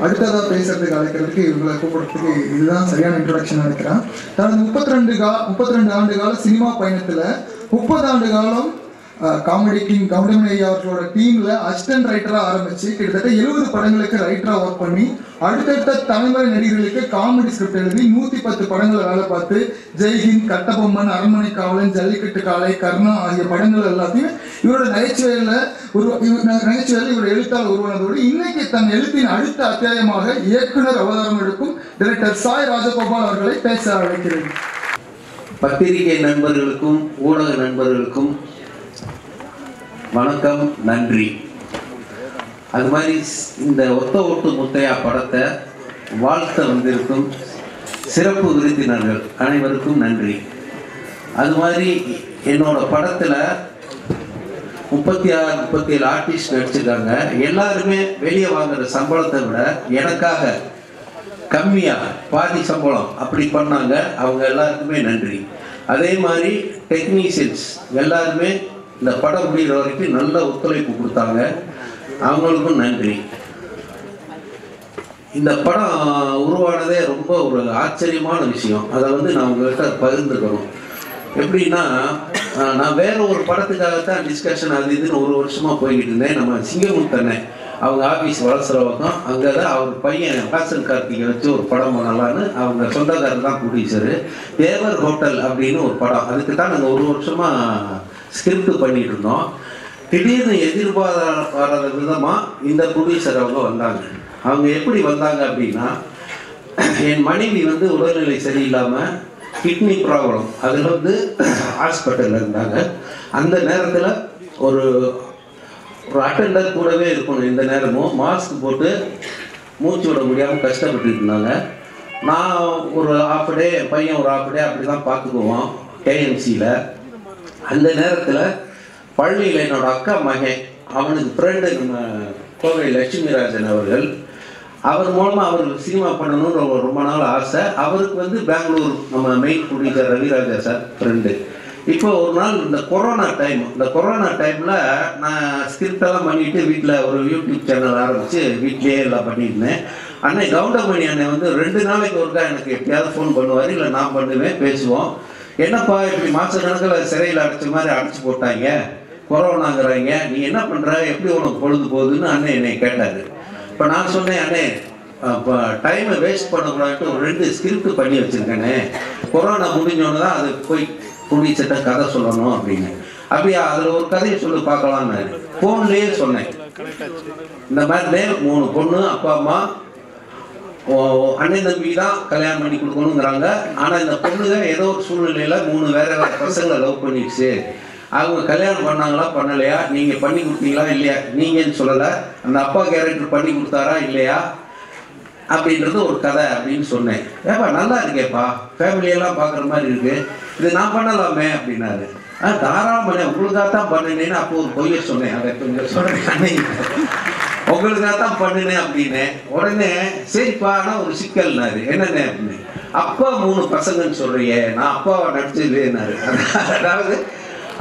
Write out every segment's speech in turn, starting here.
அடுத்ததாக பேசுறதுக்கு அழைக்கிறதுக்கு இவங்களை கூப்பிடுறதுக்கு இதுதான் சரியான இன்ட்ரோடக்ஷன் நினைக்கிறேன். தனது 32 ஆண்டு கால சினிமா பயணத்தில் 30 ஆண்டு காலம் காமெடி கிங் கவுண்டமணி ஐயா அவர்களோட டீமில் அசிஸ்டன்ட் ரைட்டராக ஆரம்பித்து கிட்டத்தட்ட 70 படங்களுக்கு ரைட்டராக ஒர்க் பண்ணி அடுத்தடுத்த தலைமுறை நடிகர்களுக்கு காமெடி ஸ்கிரிப்ட் எழுதி 110 படங்களை வேலை பார்த்து ஜெய்ஹிந்த், கட்டபொம்மன், அரண்மனை காவலன், ஜல்லிக்கட்டு காளை, கர்ணா ஆகிய படங்கள் எல்லாத்தையும் இவரோட நகைச்சுவையில் இவரோட எழுத்தால் உருவானதோடு இன்னைக்கு தன் எழுத்தின் அடுத்த அத்தியாயமாக இயக்குனர் அவதாரம் எடுக்கும் டைரக்டர் சாய் ராஜகோபால் அவர்களை பேச அழைக்கிறேன். பத்திரிகை நண்பர்களுக்கும் ஊடக நண்பர்களுக்கும் வணக்கம், நன்றி. அது மாதிரி இந்த ஒத்த ஓட்டு முத்தையா படத்தை வாழ்த்த வந்திருக்கும் சிறப்பு விருந்தினர்கள் அனைவருக்கும் நன்றி. அது மாதிரி என்னோட படத்தில் 36-37 ஆர்டிஸ்ட் நடிச்சிருக்காங்க. எல்லாருமே வெளியே வாங்குற சம்பளத்தை விட எனக்காக கம்மியாக பாதி சம்பளம் அப்படி பண்ணாங்க. அவங்க எல்லாருக்குமே நன்றி. அதே மாதிரி டெக்னீஷியன்ஸ் எல்லாருமே இந்த படம் முடிகிற வரைக்கும் நல்ல ஒத்துழைப்பு கொடுத்தாங்க. அவங்களுக்கும் நன்றி. இந்த படம் உருவானதே ரொம்ப ஒரு ஆச்சரியமான விஷயம். அதை நான் உங்கள்கிட்ட பகிர்ந்துக்கணும். எப்படின்னா, நான் வேற ஒரு படத்துக்காகத்தான் டிஸ்கஷன் அது இதுன்னு ஒரு வருஷமாக போய்கிட்டு இருந்தேன். நம்ம சிங்கமுத்தனை அவங்க ஆஃபீஸ் வளசுறவக்கம் அங்கே தான் அவர் பையன் வாசன் கார்த்திகை வச்சு ஒரு படம் பண்ணலான்னு அவங்க சொந்தக்காரர் தான் ப்ரொடியூசரு. தேவர் ஹோட்டல் அப்படின்னு ஒரு படம், அதுக்கு தான் நாங்கள் ஒரு வருஷமாக ஸ்கிரிப்ட் பண்ணிட்டு இருந்தோம். திடீர்னு எதிர்பாராத விதமாக இந்த ப்ரொடியூசர் அவங்க வந்தாங்க. அவங்க எப்படி வந்தாங்க அப்படின்னா, என் மனைவி உடல்நிலை சரியில்லாமல் கிட்னி ப்ராப்ளம், அதில் ஹாஸ்பிட்டலில் இருந்தாங்க. அந்த நேரத்தில் ஒரு அட்டெண்டர் கூடவே இருக்கணும். இந்த நேரமும் மாஸ்க் போட்டு மூச்சு விட முடியாமல் கஷ்டப்பட்டு இருந்தாங்க. நான் ஒரு ஹாஃப் டே, பையன் ஒரு ஹாஃப் டே அப்படி தான் பார்த்துக்குவோம் கேஎம்சியில். அந்த நேரத்தில் பள்ளியில் என்னோட அக்கா மகன், அவனுக்கு ஃப்ரெண்டு நம்ம கோவை லட்சுமிராஜன் அவர்கள், அவர் மூலமாக அவர் சினிமா பண்ணணுன்ற ரொம்ப நாள் ஆசை. அவருக்கு பெங்களூர் நம்ம main producer Raviraja sir friend. இப்போ ஒரு நாள் இந்த கொரோனா டைமில் நான் ஸ்கிரிப்டெல்லாம் பண்ணிவிட்டு வீட்டில் ஒரு யூடியூப் சேனல் ஆரம்பித்து வீட்லேயே எல்லாம் பண்ணியிருந்தேன். அன்னை கவுண்டமணி அண்ணன் 2 நாளைக்கு ஒருக்கா எனக்கு எப்பயாவது ஃபோன் பண்ணுவார், இல்லை நான் பண்ணுவேன், பேசுவோம். என்னப்பா இப்படி மாத கணக்கில் சிறையில் அடைச்ச மாதிரி அடைச்சி போட்டாங்க, கொரோனாங்கிறாங்க, நீ என்ன பண்ணுற, எப்படி உனக்கு பொழுது போகுதுன்னு அண்ணன் என்னை கேட்டார். இப்போ நான் சொன்னேன், அண்ணே இப்போ டைமை வேஸ்ட் பண்ணக்கூடாதுட்டு ஒரு 2 ஸ்கிரிப்ட் பண்ணி வச்சுருக்கேனே, கொரோனா முடிஞ்சோன்னு தான் அது போய் ப்ரொடியூசர்கிட்ட கதை சொல்லணும் அப்படின்னு. அப்படியா, அதில் ஒரு கதையை சொல்லி பார்க்கலான்னு ஃபோன்லேயே சொன்னேன். இந்த மாதிரி 3 பொண்ணு, அப்பா அம்மா, அண்ணன் தம்பி தான் கல்யாணம் பண்ணி கொடுக்கணுங்கிறாங்க. ஆனால் இந்த பொண்ணுங்க ஏதோ ஒரு சூழ்நிலையில் 3 வேற பசங்களை லவ் பண்ணிடுச்சு. அவங்க கல்யாணம் பண்ணாங்களா பண்ணலையா, நீங்கள் பண்ணி கொடுத்தீங்களா இல்லையா, நீங்கன்னு சொல்லலை, அந்த அப்பா கேரக்டர் பண்ணி கொடுத்தாரா இல்லையா அப்படின்றது ஒரு கதை அப்படின்னு சொன்னேன். ஏப்பா நல்லா இருக்கேப்பா, ஃபேமிலியெல்லாம் பார்க்குற மாதிரி இருக்கு, இது நான் பண்ணலாமே அப்படின்னாரு. தாராளம் பண்ணேன், உங்களுக்காக தான் பண்ணினேன்னு அப்போ ஒரு பொய்ய சொன்னேன். அதை கொஞ்சம் சொன்னேன், உங்களுக்காக தான் பண்ணினேன் அப்படின்னு. உடனே சரிப்பா, ஆனால் ஒரு சிக்கல்னாரு. என்னென்ன அப்படின்னு, அப்பா 3 பசங்கன்னு சொல்றீங்க, நான் அப்பாவை நடிச்சதுன்னாரு. அதாவது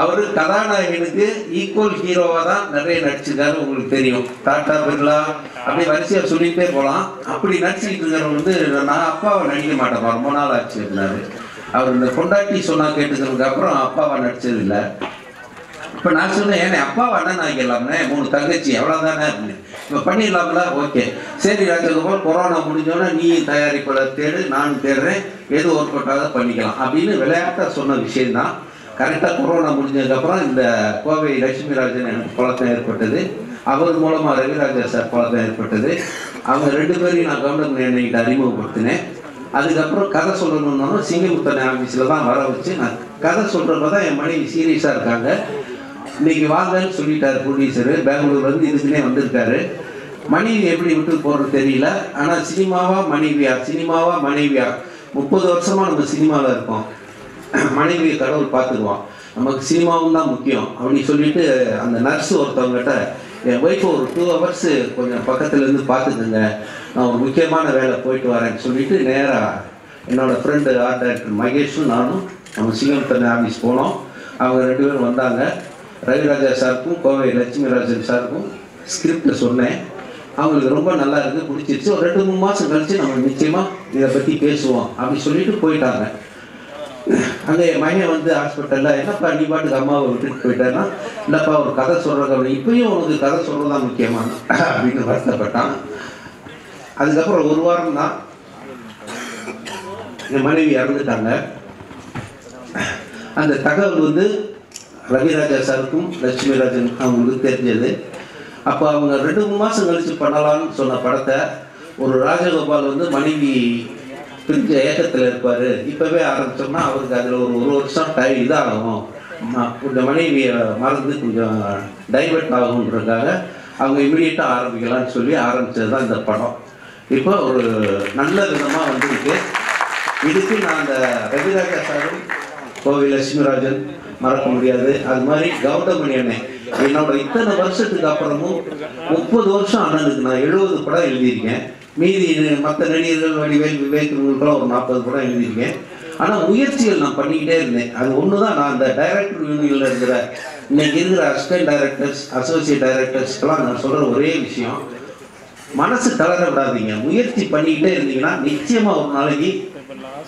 அவர் கதாநாயகனுக்கு ஈக்குவல் ஹீரோவாக தான் நிறைய நடிச்சிருக்காரு. உங்களுக்கு தெரியும், டாடா பிர்லா அப்படி வரிசையாக சொல்லிகிட்டே போகலாம். அப்படி நடிச்சுக்கிட்டு இருக்கிறவங்க நான் அப்பாவை நடிக்க மாட்டேன், ரொம்ப நாள் ஆச்சு இருந்தாரு. அவர் இந்த பொண்டாட்டி சொன்னால் கேட்டுக்கிறதுக்கு அப்புறம் அப்பாவை நடிச்சது இல்லை. இப்போ நான் சொன்னேன், ஏன்னா அப்பாவை அண்ணன் ஆகிடலாம்னே, 3 தங்கச்சி அவ்வளோதானே அப்படின்னு. இப்போ பண்ணிடலாம்ல, ஓகே சரி ராஜகோபால், கொரோனா முடிஞ்சோன்னா நீ தயாரிப்பாளர் தேடு, நான் தேடுறேன், எது ஒர்க் அவுட் ஆகாத பண்ணிக்கலாம் அப்படின்னு விளையாட்டாக சொன்ன விஷயந்தான். கரெக்டாக கொரோனா முடிஞ்சதுக்கப்புறம் இந்த கோவை லட்சுமிராஜன் எனக்கு பழக்கம் ஏற்பட்டது. அவர் மூலமாக ரவிராஜா சார் பழக்கம் ஏற்பட்டது. அவங்க 2 பேரையும் நான் கவுண்டமணி அண்ணன்கிட்ட அறிமுகப்படுத்தினேன். அதுக்கப்புறம் கதை சொல்லணுன்னாலும் சிங்கமுத்தனை ஆஃபீஸில் தான் வர வச்சு நான் கதை சொல்கிறப்ப தான் என் மனைவி சீரியஸாக இருக்காங்க. இன்றைக்கி வாங்கன்னு சொல்லிட்டார் ப்ரொடியூசரு, பெங்களூர்லேருந்து இதுக்குன்னே வந்திருக்காரு. மனைவி எப்படி விட்டு போகிறது தெரியல. ஆனால் சினிமாவா மனைவியா 30 வருஷமாக நம்ம சினிமாவில் இருக்கோம். மனைவியை கடவுள் பார்த்துக்குவான், நமக்கு சினிமாவும் தான் முக்கியம் அப்படின்னு சொல்லிட்டு அந்த நர்ஸு ஒருத்தவங்ககிட்ட, என் ஒய்ஃபை ஒரு 2 ஹவர்ஸு கொஞ்சம் பக்கத்துலேருந்து பார்த்துக்குங்க, நான் ஒரு முக்கியமான வேலை போயிட்டு வரேன்னு சொல்லிட்டு நேராக என்னோடய ஃப்ரெண்டு ஆர்ட் டைரக்டர் மகேஷும் நானும் நம்ம சிங்கமுத்தனை ஆஃபீஸ் போனோம். அவங்க 2 பேரும் வந்தாங்க. ரவிராஜா சாருக்கும் கோவை லட்சுமிராஜன் சாருக்கும் ஸ்கிரிப்ட் சொன்னேன். அவங்களுக்கு ரொம்ப நல்லா இருக்குது, பிடிச்சிருச்சு. ஒரு 2-3 மாதம் கழிச்சு நம்ம நிச்சயமாக இதை பற்றி பேசுவோம் அப்படி சொல்லிட்டு போயிட்டாங்க. அங்கே என் மகன் வந்து ஹாஸ்பிட்டலில், என்னப்பா நீ பாட்டுக்கு அம்மாவை விட்டுட்டு போயிட்டேன்னா, இல்லைப்பா ஒரு கதை சொல்கிறத இப்பயும் உனக்கு கதை சொல்கிறது தான் முக்கியமான அப்படின்னு வருத்தப்பட்டான். அதுக்கப்புறம் 1 வாரம் தான் என் மனைவி இறந்துட்டாங்க. அந்த தகவல் வந்து ரவிராஜா சாருக்கும் லட்சுமி ராஜன் அவங்களுக்கு தெரிஞ்சது. அப்போ அவங்க 2-3 மாதம் கழிச்சு பண்ணலான்னு சொன்ன படத்தை ஒரு ராஜகோபால் வந்து மனைவி பிரிஞ்ச ஏக்கத்தில் இருப்பார், இப்போவே ஆரம்பித்தோம்னா அவருக்கு அதில் ஒரு வருஷம் இதாகும், இந்த மனைவியை மறந்து கொஞ்சம் டைவெர்ட் ஆகுன்றதுக்காக அவங்க இமீடியட்டாக ஆரம்பிக்கலான்னு சொல்லி ஆரம்பித்தது தான் இந்த படம். இப்போ ஒரு நல்ல விதமாக வந்துருக்கு. இதுக்கு நான் அந்த ரவிராஜா சாரும் கோவை லட்சுமிராஜன் மறக்க முடியாது. அது மாதிரி கௌதமணி அண்ணன் என்னோட இத்தனை வருஷத்துக்கு அப்புறமும் 30 வருஷம் அண்ணனுக்கு நான் 70 படம் எழுதியிருக்கேன். மீதி மற்ற நடிகர்கள் வடிவேல் விவேக்குங்களுக்கெல்லாம் ஒரு 40 படம் எழுதியிருக்கேன். ஆனால் முயற்சிகள் நான் பண்ணிக்கிட்டே இருந்தேன். அது ஒன்று தான் நான் அந்த டைரக்டர் யூனியனில் இருக்கிற இன்னைக்கு இருக்கிற அசிஸ்டன்ட் டைரக்டர்ஸ், அசோசியேட் டைரக்டர்ஸ்க்கெல்லாம் நான் சொல்கிற ஒரே விஷயம், மனசு தளர விடாதீங்க. முயற்சி பண்ணிக்கிட்டே இருந்தீங்கன்னா நிச்சயமாக ஒரு நாளைக்கு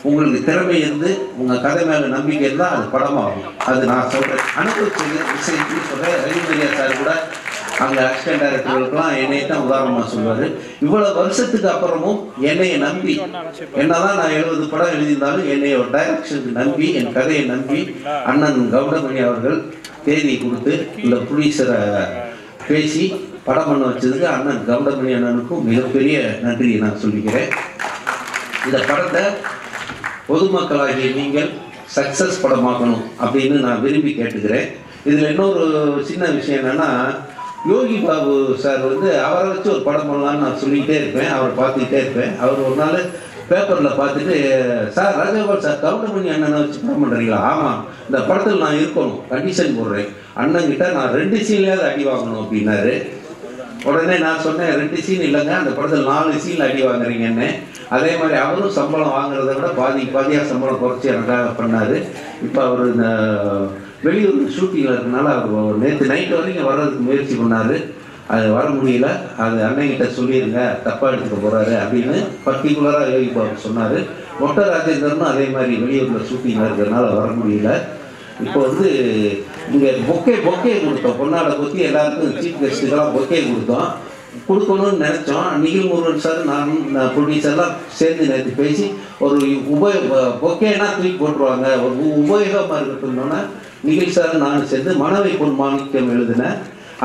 உங்களுக்கு திறமை இருந்து உங்கள் கதை மேலே நம்பிக்கை இருந்தால் அது படமாகும். அது நான் சொல்கிறேன், அனுபவிச்சு விஷயத்துக்கு சொல்கிறேன். ரவிமரியா சார் கூட அங்கே அசிஸ்டன்ட் டைரக்டர்களுக்கெல்லாம் என்னை தான் உதாரணமாக சொல்வார். இவ்வளோ வருஷத்துக்கு அப்புறமும் என்னையை நம்பி, என்னதான் நான் 70 படம் எழுதியிருந்தாலும் என்னைய ஒரு டைரக்ஷனுக்கு நம்பி, என் கதையை நம்பி அண்ணன் கவுண்டமணி அவர்கள் தேதியை கொடுத்து இந்த ப்ரொடியூசரை பேசி படம் பண்ண வச்சதுக்கு அண்ணன் கவுண்டமணி அண்ணனுக்கும் மிகப்பெரிய நன்றியை நான் சொல்லிக்கிறேன். இந்த படத்தை பொதுமக்களாகிய நீங்கள் சக்ஸஸ் படமாக்கணும் அப்படின்னு நான் விரும்பி கேட்டுக்கிறேன். இதில் இன்னொரு சின்ன விஷயம் என்னென்னா, யோகி பாபு சார் வந்து அவரை வச்சு ஒரு படம் பண்ணலான்னு நான் சொல்லிக்கிட்டே இருப்பேன், அவரை பார்த்துக்கிட்டே இருப்பேன். அவர் ஒரு நாள் பேப்பரில் பார்த்துட்டு, சார் ராஜகோபால் சார் கவுண்டமணி அண்ணனை வச்சு படம் பண்ணுறீங்களா? ஆமாம், இந்த படத்தில் நான் இருக்கணும், கண்டிஷன் போடுறேன், அண்ணன்கிட்ட நான் 2 சீன்லையாவது அடி வாங்கணும் அப்படின்னாரு. உடனே நான் சொன்னேன், 2 சீன் இல்லைங்க, அந்த படத்தில் 4 சீனில் அடி வாங்குறீங்கன்னு. அதே மாதிரி அவரும் சம்பளம் வாங்குறத விட பாதியாக சம்பளம் குறைச்சி எனக்காக பண்ணார். இப்போ அவர் இந்த வெளியூர் ஷூட்டிங்கில் இருக்கனால அவர் நேற்று நைட்டு வரைக்கும் வர்றதுக்கு முயற்சி பண்ணார். அது வர முடியல, அது அன்னைக்கிட்ட சொல்லிடுங்க, தப்பாக எடுத்துக்க போகிறாரு அப்படின்னு பர்டிகுலராக யோகி பாபு சொன்னார். மொட்டை ராஜேந்திரனும் அதே மாதிரி வெளியூரில் ஷூட்டிங்கில் இருக்கிறதுனால வர முடியல. இப்போ வந்து இங்கே பொக்கே கொடுத்தோம், பொன்னாடை பொத்தி எல்லாருக்கும் சீஃப் கெஸ்ட்டுக்கெல்லாம் பொக்கே கொடுக்கணும்னு நினச்சோம். நிகில் முருகன் சார், நான் ப்ரொடியூசர்லாம் சேர்ந்து நேற்று பேசி ஒரு பொக்கேனா தூக்கி போட்டுருவாங்க, ஒரு உபயோகமாக இருக்கட்டும்னோன்னா நிகில் சார் நானும் சேர்ந்து மனவை பொன் மாணிக்கம் எழுதின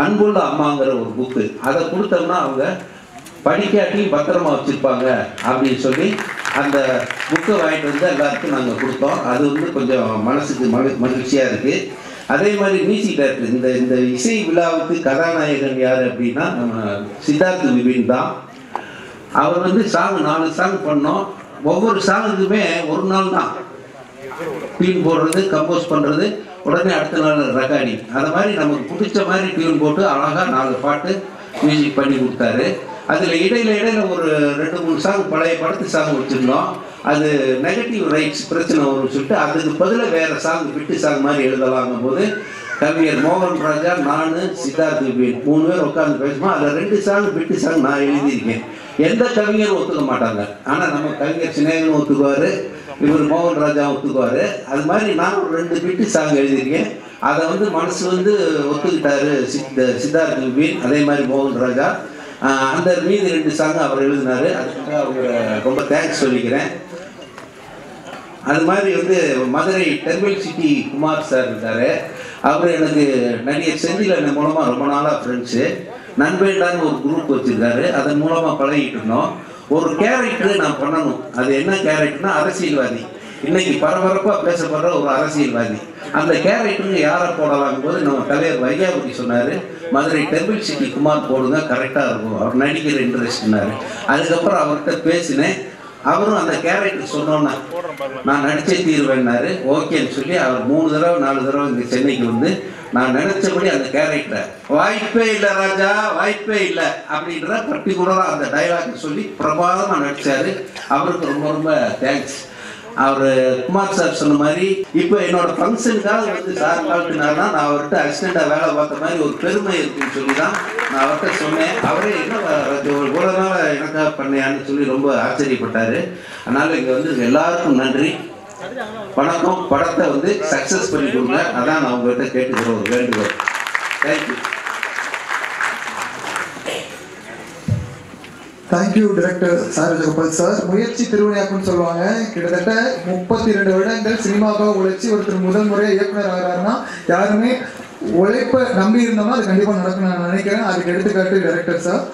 அன்புள்ள அம்மாங்கிற ஒரு புக்கு, அதை கொடுத்தோம்னா அவங்க படிக்காட்டியும் பத்திரமா வச்சுருப்பாங்க அப்படின்னு சொல்லி அந்த புக்கை வாங்கிட்டு வந்து எல்லாருக்கும் நாங்கள் கொடுத்தோம். அது வந்து கொஞ்சம் மனசுக்கு மகிழ்ச்சியாக இருக்குது. அதே மாதிரி மியூசிக் டைரக்டர், இந்த இசை விழாவுக்கு கதாநாயகன் யார் அப்படின்னா நம்ம சித்தார்த் விபின் தான். அவர் வந்து 4 சாங் பண்ணோம். ஒவ்வொரு சாங்குக்குமே ஒரு நாள் தான் டியூன் போடுறது, கம்போஸ் பண்ணுறது, உடனே அடுத்த நாள் ரெக்கார்டிங். அது மாதிரி நமக்கு பிடிச்ச மாதிரி டியூன் போட்டு அழகாக 4 பாட்டு மியூசிக் பண்ணி கொடுத்தாரு. அதில் இடையில ஒரு 2-3 சாங் பழைய படத்து சாங் வச்சுருந்தோம். அது நெகட்டிவ் ரைட்ஸ் பிரச்சனை வரும்னு சொல்லிட்டு அதுக்கு பதிலாக வேறு சாங் விட்டு சாங் மாதிரி எழுதலாங்கும் போது கவிஞர் மோகன் ராஜா, நான், சித்தார்த் விபின் 3 பேர் உட்காந்து பேசுவோம். அதில் 2 சாங் விட்டு சாங் நான் எழுதியிருக்கேன். எந்த கவிஞரும் ஒத்துக்க மாட்டாங்க, ஆனால் நம்ம கவிஞர் சினேகனும் ஒத்துக்குவார், இவர் மோகன் ராஜா ஒத்துக்குவார். அது மாதிரி நான் ஒரு 2 விட்டு சாங் எழுதியிருக்கேன். அதை வந்து மனசு வந்து ஒத்துக்கிட்டாரு சித்தார்த் விபின், அதே மாதிரி மோகன் ராஜா. அந்த மீதி 2 சாங் அவர் எழுதினார். அதுக்காக அவரை ரொம்ப தேங்க்ஸ் சொல்லிக்கிறேன். அது மாதிரி வந்து மதுரை டெர்மில் சிட்டி குமார் சார் இருக்கார். அவர் எனக்கு நடிகர் செந்தில் மூலமாக ரொம்ப நாளாக ஃப்ரெண்ட்ஸு. நண்பேண்டான்னு ஒரு குரூப் வச்சுருக்காரு, அதன் மூலமாக பழகிட்டு இருந்தோம். ஒரு கேரக்டர் நான் பண்ணணும். அது என்ன கேரக்டர்னா அரசியல்வாதி, இன்னைக்கு பரபரப்பாக பேசப்படுற ஒரு அரசியல்வாதி. அந்த கேரக்டருக்கு யாரை போடலாம் போது நம்ம தலைவர் வைகாபதி சொன்னார், மதுரை டெர்மில் சிட்டி குமார் போடுங்க, கரெக்டாக இருக்கும், அவர் நடிக்கிற இன்ட்ரெஸ்ட்னாரு. அதுக்கப்புறம் அவர்கிட்ட பேசினேன். அவரும் அந்த கேரக்டர் சொன்னோன்னா நான் நடிச்சே தீர்வேன்னாரு. ஓகேன்னு சொல்லி அவர் 3 தடவை 4 தடவை இங்கே சென்னைக்கு வந்து நான் நினச்சபடி அந்த கேரக்டரை வாய்ப்பே இல்லை ராஜா, வாய்ப்பே இல்லை அப்படின்ற பர்டிகுலராக அந்த டைலாக் சொல்லி பிரபாதமாக நடித்தார். அவருக்கு ரொம்ப ரொம்ப தேங்க்ஸ். அவர் குமார் சார் சொன்ன மாதிரி இப்போ என்னோட ஃபங்க்ஷனுக்காக வந்து சார் வாழ்த்துனாருன்னா நான் அவர்கிட்ட அசிஸ்டண்டாக வேலை பார்த்த மாதிரி ஒரு பெருமை இருக்குன்னு சொல்லி தான் நான் அவர்கிட்ட சொன்னேன். அவரே என்ன இவ்வளோ நாள் எனக்காக பண்ணையான்னு சொல்லி ரொம்ப ஆச்சரியப்பட்டார். அதனால் இங்கே வந்து எல்லாருக்கும் நன்றி, வணக்கம். படத்தை வந்து சக்ஸஸ் பண்ணி கொடுங்க, அதான் நான் உங்கள்கிட்ட கேட்டுக்கிற ஒரு வேண்டுகோள். Thank you. Thank you director sir Rajagopal sir. முயற்சி திருவினையாக்குன்னு சொல்லுவாங்க. கிட்டத்தட்ட 32 வருடங்கள் சினிமாவுக்காக உழைச்சி ஒருத்தர் முதல் முறையாக இயக்குனர் ஆகிறாருன்னா யாருமே உழைப்பை நம்பி இருந்தோம்னா அது கண்டிப்பாக நடக்கும் நான் நினைக்கிறேன். அதுக்கு எடுத்துக்காட்டு டைரக்டர் சார்.